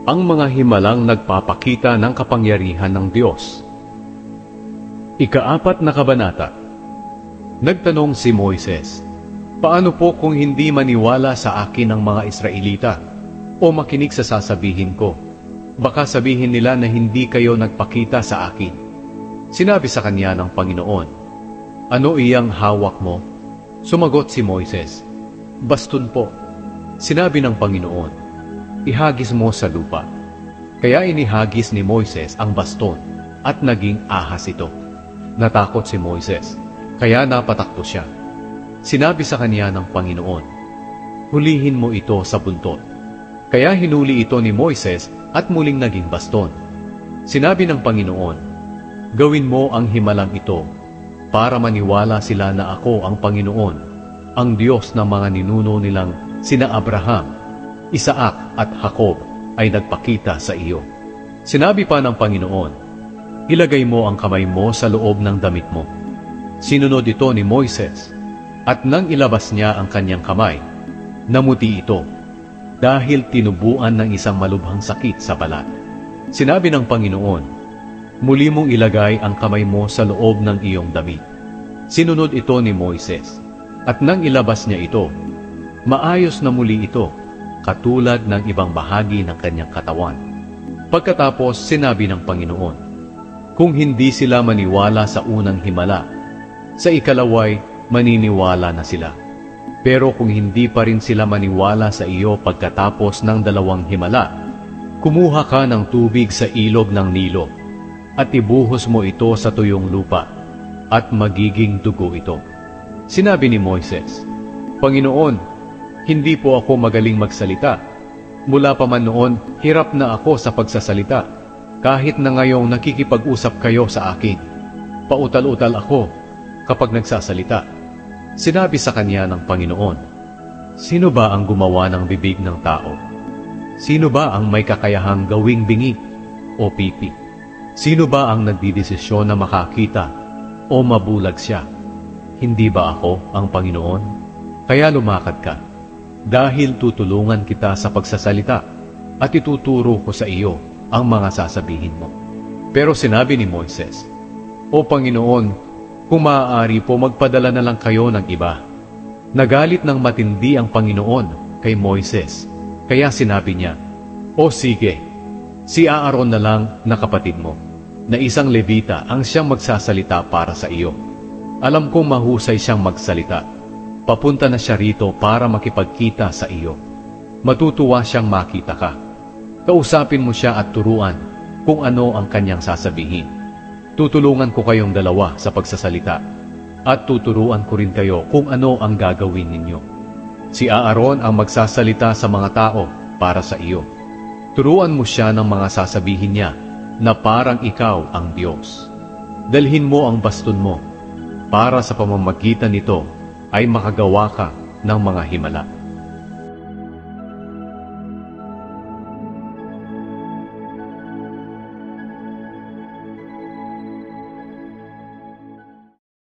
Ang mga himalang nagpapakita ng kapangyarihan ng Diyos. Ika-4 na kabanata. Nagtanong si Moises, "Paano po kung hindi maniwala sa akin ang mga Israelita o makinig sa sasabihin ko? Baka sabihin nila na hindi kayo nagpakita sa akin." Sinabi sa kanya ng Panginoon, "Ano iyang hawak mo?" Sumagot si Moises, "Baston po." Sinabi ng Panginoon, "Ihagis mo sa lupa." Kaya inihagis ni Moises ang baston at naging ahas ito. Natakot si Moises, kaya napatakbo siya. Sinabi sa kanya ng Panginoon, "Hulihin mo ito sa buntot." Kaya hinuli ito ni Moises at muling naging baston. Sinabi ng Panginoon, "Gawin mo ang himalang ito para maniwala sila na ako ang Panginoon, ang Diyos ng mga ninuno nilang sina Abraham, Isaac at Jacob ay nagpakita sa iyo." Sinabi pa ng Panginoon, "Ilagay mo ang kamay mo sa loob ng damit mo." Sinunod ito ni Moises, at nang ilabas niya ang kanyang kamay, namuti ito, dahil tinubuan ng isang malubhang sakit sa balat. Sinabi ng Panginoon, "Muli mong ilagay ang kamay mo sa loob ng iyong damit." Sinunod ito ni Moises, at nang ilabas niya ito, maayos na muli ito, katulad ng ibang bahagi ng kanyang katawan. Pagkatapos sinabi ng Panginoon, "Kung hindi sila maniwala sa unang himala, sa ikalaway maniniwala na sila. Pero kung hindi pa rin sila maniwala sa iyo pagkatapos ng dalawang himala, kumuha ka ng tubig sa ilog ng Nilo, at ibuhos mo ito sa tuyong lupa, at magiging dugo ito." Sinabi ni Moises, "Panginoon, hindi po ako magaling magsalita. Mula pa man noon, hirap na ako sa pagsasalita. Kahit na ngayong nakikipag-usap kayo sa akin, pautal-utal ako kapag nagsasalita." Sinabi sa kanya ng Panginoon, "Sino ba ang gumawa ng bibig ng tao? Sino ba ang may kakayahang gawing bingi o pipi? Sino ba ang nagdidesisyon na makakita o mabulag siya? Hindi ba ako ang Panginoon? Kaya lumakad ka, dahil tutulungan kita sa pagsasalita at ituturo ko sa iyo ang mga sasabihin mo." Pero sinabi ni Moises, "O Panginoon, kung maaari po magpadala na lang kayo ng iba." Nagalit ng matindi ang Panginoon kay Moises, kaya sinabi niya, "O sige, si Aaron na lang na kapatid mo, na isang Levita ang siyang magsasalita para sa iyo. Alam kong mahusay siyang magsalita. Papunta na siya rito para makipagkita sa iyo. Matutuwa siyang makita ka. Kausapin mo siya at turuan kung ano ang kanyang sasabihin. Tutulungan ko kayong dalawa sa pagsasalita, at tuturuan ko rin kayo kung ano ang gagawin ninyo. Si Aaron ang magsasalita sa mga tao para sa iyo. Turuan mo siya ng mga sasabihin niya na parang ikaw ang Diyos. Dalhin mo ang baston mo para sa pamamagitan nito ay makagawa ka ng mga himala."